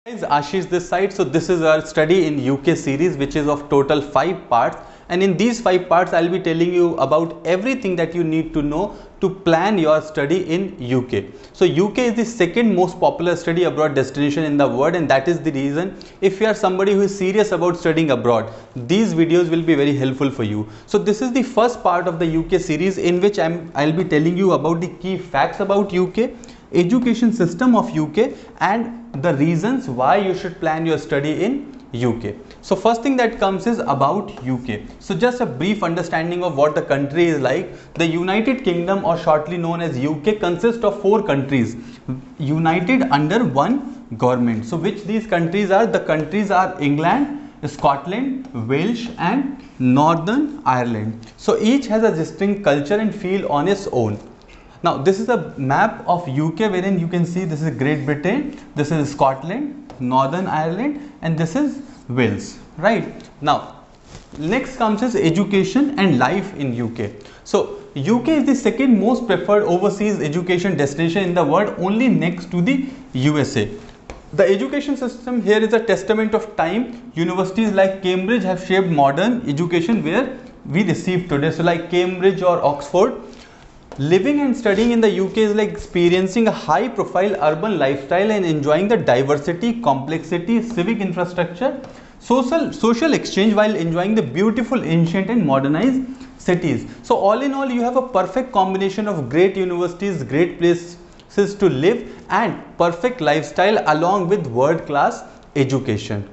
Guys, Ashish this side. So this is our study in UK series, which is of total 5 parts, and in these 5 parts I'll be telling you about everything that you need to know to plan your study in UK. So UK is the second most popular study abroad destination in the world, and that is the reason if you are somebody who is serious about studying abroad, these videos will be very helpful for you. So this is the first part of the UK series in which I'll be telling you about the key facts about UK, education system of UK, and the reasons why you should plan your study in UK. So first thing that comes is about UK. So just a brief understanding of what the country is like. The United Kingdom, or shortly known as UK, consists of 4 countries united under one government. So which these countries are? The countries are England, Scotland, Wales and Northern Ireland. So each has a distinct culture and feel on its own. Now this is a map of UK wherein you can see this is Great Britain, this is Scotland, Northern Ireland and this is Wales, right? Now next comes is education and life in UK. So UK is the second most preferred overseas education destination in the world, only next to the USA. The education system here is a testament of time. Universities like Cambridge have shaped modern education where we receive today. So like Cambridge or Oxford. Living and studying in the UK is like experiencing a high profile urban lifestyle and enjoying the diversity, complexity, civic infrastructure, social exchange while enjoying the beautiful ancient and modernized cities. So all in all, you have a perfect combination of great universities, great places to live and perfect lifestyle along with world class education.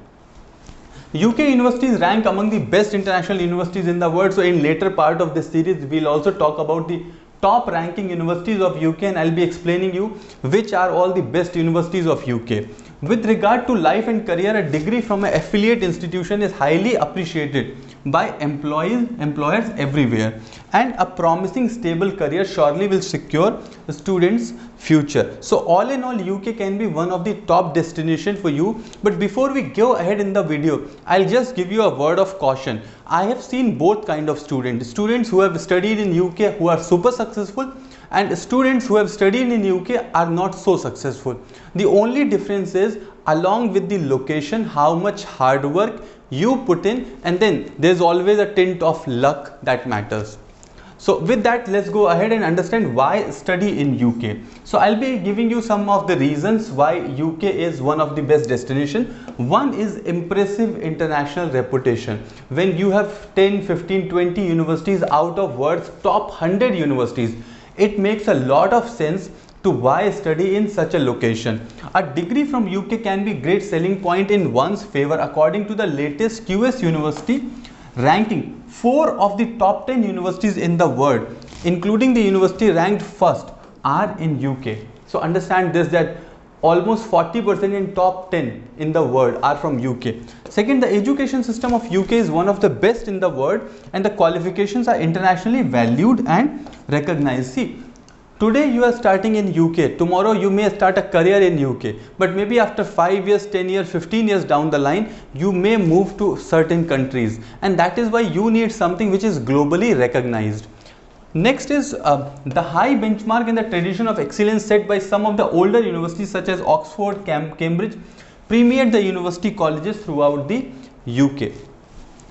UK universities rank among the best international universities in the world. So in later part of this series, we'll also talk about the top ranking universities of UK and I'll be explaining you which are all the best universities of UK. With regard to life and career, a degree from an affiliate institution is highly appreciated by employers everywhere, and a promising stable career surely will secure the students' future. So all in all, UK can be one of the top destinations for you. But before we go ahead in the video, I'll just give you a word of caution. I have seen both kind of students who have studied in UK who are super successful, and students who have studied in UK are not so successful. The only difference is along with the location, how much hard work you put in, and then there's always a tint of luck that matters. So with that, let's go ahead and understand why study in UK. So I'll be giving you some of the reasons why UK is one of the best destinations. One is impressive international reputation. When you have 10, 15, 20 universities out of world's top 100 universities, it makes a lot of sense to why study in such a location. A degree from UK can be great selling point in one's favor. According to the latest QS University ranking, 4 of the top 10 universities in the world, including the university ranked first, are in UK. So understand this, that almost 40% in top 10 in the world are from UK. Second, the education system of UK is one of the best in the world and the qualifications are internationally valued and recognized. See, today you are starting in UK, tomorrow you may start a career in UK, but maybe after 5 years, 10 years, 15 years down the line, you may move to certain countries, and that is why you need something which is globally recognized. Next is the high benchmark and the tradition of excellence set by some of the older universities such as Oxford, Cambridge, permeate the university colleges throughout the UK.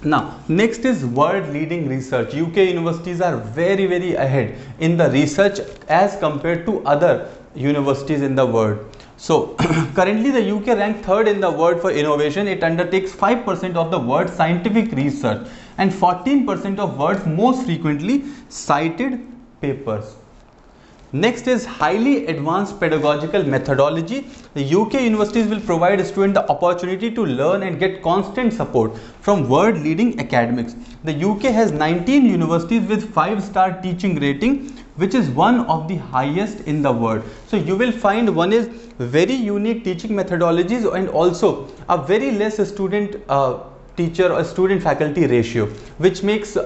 Now, next is world leading research. UK universities are very ahead in the research as compared to other universities in the world. So, currently the UK ranked 3rd in the world for innovation. It undertakes 5% of the world's scientific research and 14% of world's most frequently cited papers. Next is highly advanced pedagogical methodology. The UK universities will provide students the opportunity to learn and get constant support from world leading academics. The UK has 19 universities with 5-star teaching rating, which is one of the highest in the world. So you will find one is very unique teaching methodologies and also a very less student teacher or student faculty ratio, which makes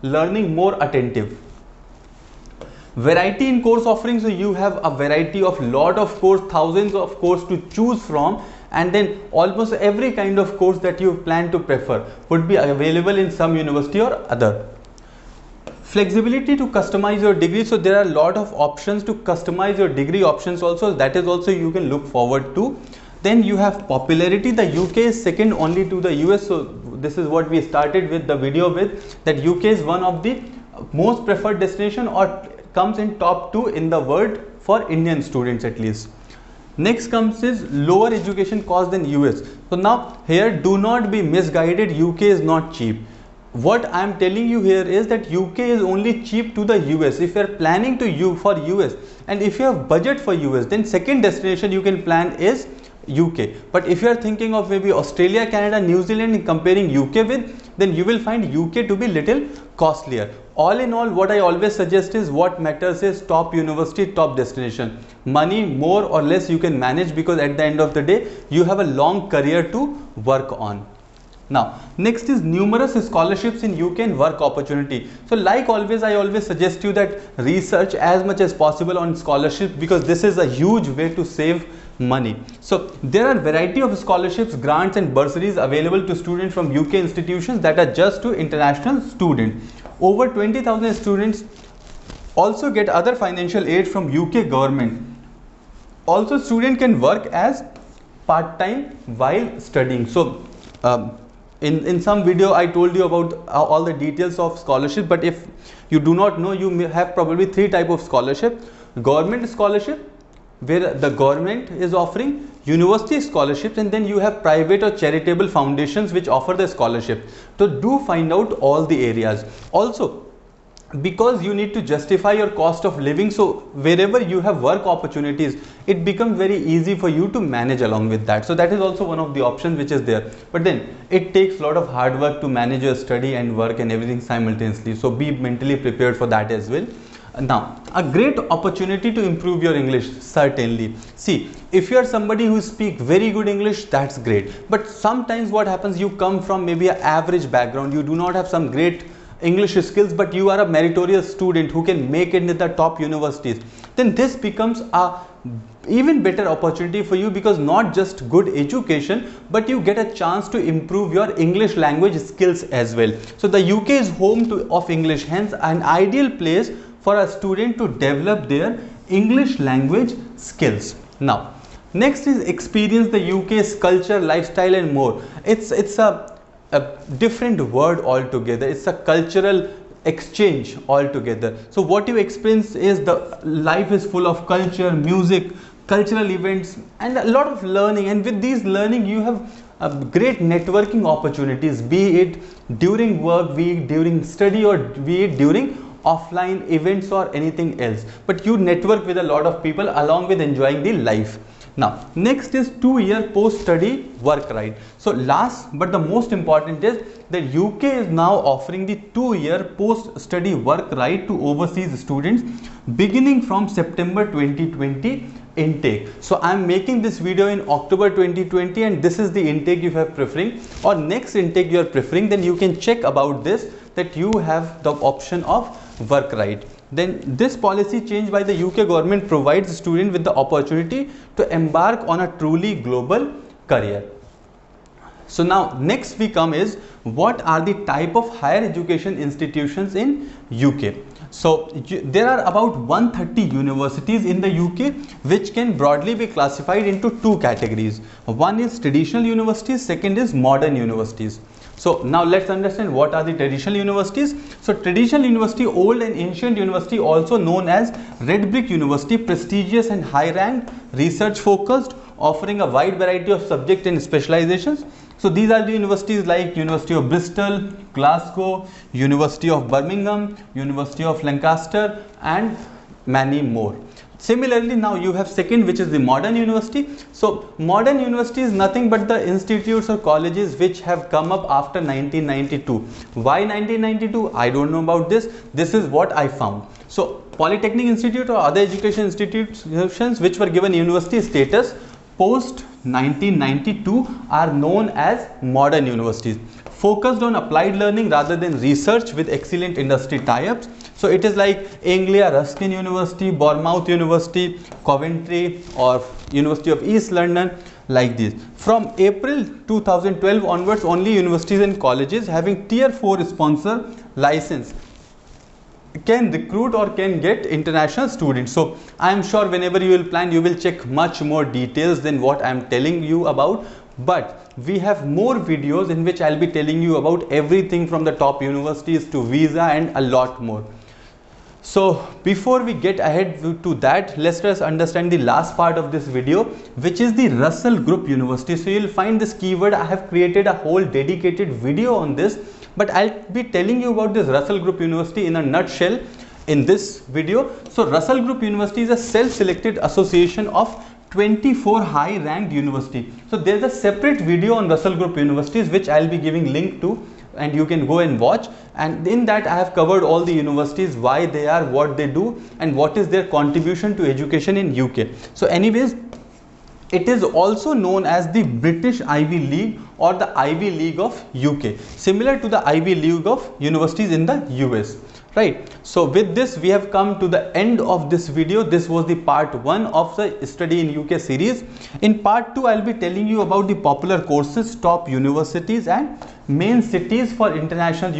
learning more attentive. Variety in course offerings, so you have a variety of lot of course, thousands of course to choose from, and then almost every kind of course that you plan to prefer would be available in some university or other. Flexibility to customize your degree, so there are a lot of options to customize your degree options also, that is also you can look forward to. Then you have popularity. The UK is second only to the US. So this is what we started with the video with, that UK is one of the most preferred destination, or comes in top 2 in the world for Indian students at least. Next comes is lower education cost than US. So now here do not be misguided, UK is not cheap. What I am telling you here is that UK is only cheap to the US. If you are planning to for US, and if you have budget for US, then second destination you can plan is UK. But if you are thinking of maybe Australia, Canada, New Zealand, and comparing UK with, then you will find UK to be little costlier. All in all, what I always suggest is, what matters is top university, top destination. Money more or less you can manage, because at the end of the day you have a long career to work on. Now next is numerous scholarships in UK and work opportunity. So like always, I always suggest you that research as much as possible on scholarship, because this is a huge way to save money. So there are variety of scholarships, grants and bursaries available to students from UK institutions that are just to international students. Over 20,000 students also get other financial aid from UK government. Also student can work as part-time while studying. So in some video I told you about all the details of scholarship, but if you do not know, you may have probably 3 type of scholarship. Government scholarship, where the government is offering, university scholarships, and then you have private or charitable foundations which offer the scholarship. So do find out all the areas. Also, because you need to justify your cost of living, so wherever you have work opportunities, it becomes very easy for you to manage along with that. So that is also one of the options which is there, but then it takes a lot of hard work to manage your study and work and everything simultaneously. So be mentally prepared for that as well. Now, a great opportunity to improve your English, certainly. See, if you are somebody who speaks very good English, that's great. But sometimes what happens, you come from maybe an average background, you do not have some great English skills, but you are a meritorious student who can make it in the top universities. Then this becomes a even better opportunity for you, because not just good education, but you get a chance to improve your English language skills as well. So the UK is home of English, hence an ideal place for a student to develop their English language skills. Now next is experience the UK's culture, lifestyle and more. It's a different word altogether. It's a cultural exchange altogether. So what you experience is, the life is full of culture, music, cultural events and a lot of learning, and with these learning you have great networking opportunities, be it during work, be it during study, or be it during offline events or anything else, but you network with a lot of people along with enjoying the life. Now next is 2-year post-study work right. So last but the most important is that UK is now offering the 2-year post-study work right to overseas students beginning from September 2020 intake. So I am making this video in October 2020, and this is the intake you have preferring, or next intake you are preferring, then you can check about this, that you have the option of work right. Then this policy change by the UK government provides students with the opportunity to embark on a truly global career. So now next we come is, what are the type of higher education institutions in UK? So there are about 130 universities in the UK which can broadly be classified into 2 categories. One is traditional universities, second is modern universities. So now let's understand what are the traditional universities. So traditional university, old and ancient university, also known as red brick university, prestigious and high ranked, research focused, offering a wide variety of subjects and specializations. So these are the universities like University of Bristol, Glasgow, University of Birmingham, University of Lancaster and many more. Similarly, now you have second, which is the modern university. So modern university is nothing but the institutes or colleges which have come up after 1992. Why 1992? I don't know about this. This is what I found. So Polytechnic Institute or other education institutions which were given university status post 1992 are known as modern universities, focused on applied learning rather than research with excellent industry tie-ups. So it is like Anglia Ruskin University, Bournemouth University, Coventry or University of East London, like this. From April 2012 onwards, only universities and colleges having tier 4 sponsor license can recruit or can get international students. So I am sure whenever you will plan, you will check much more details than what I am telling you about. But we have more videos in which I'll be telling you about everything from the top universities to visa and a lot more. So before we get ahead to that, let's just understand the last part of this video, which is the Russell Group University. So you'll find this keyword. I have created a whole dedicated video on this, but I'll be telling you about this Russell Group University in a nutshell in this video. So Russell Group University is a self-selected association of 24 high ranked university. So there's a separate video on Russell Group Universities which I'll be giving link to, and you can go and watch, and in that I have covered all the universities, why they are, what they do, and what is their contribution to education in UK. So anyways, it is also known as the British Ivy League or the Ivy League of UK, similar to the Ivy League of universities in the US. Right. So with this, we have come to the end of this video. This was the part 1 of the study in UK series. In part 2, I'll be telling you about the popular courses, top universities and main cities for international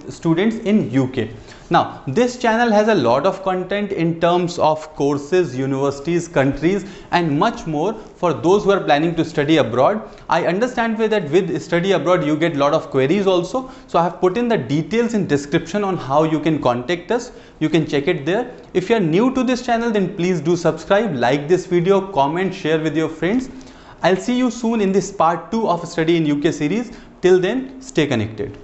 students in UK. Now, this channel has a lot of content in terms of courses, universities, countries and much more for those who are planning to study abroad. I understand that with study abroad, you get a lot of queries also. So I have put in the details in description on how you can contact us. You can check it there. If you are new to this channel, then please do subscribe, like this video, comment, share with your friends. I'll see you soon in this part 2 of study in UK series. Till then, stay connected.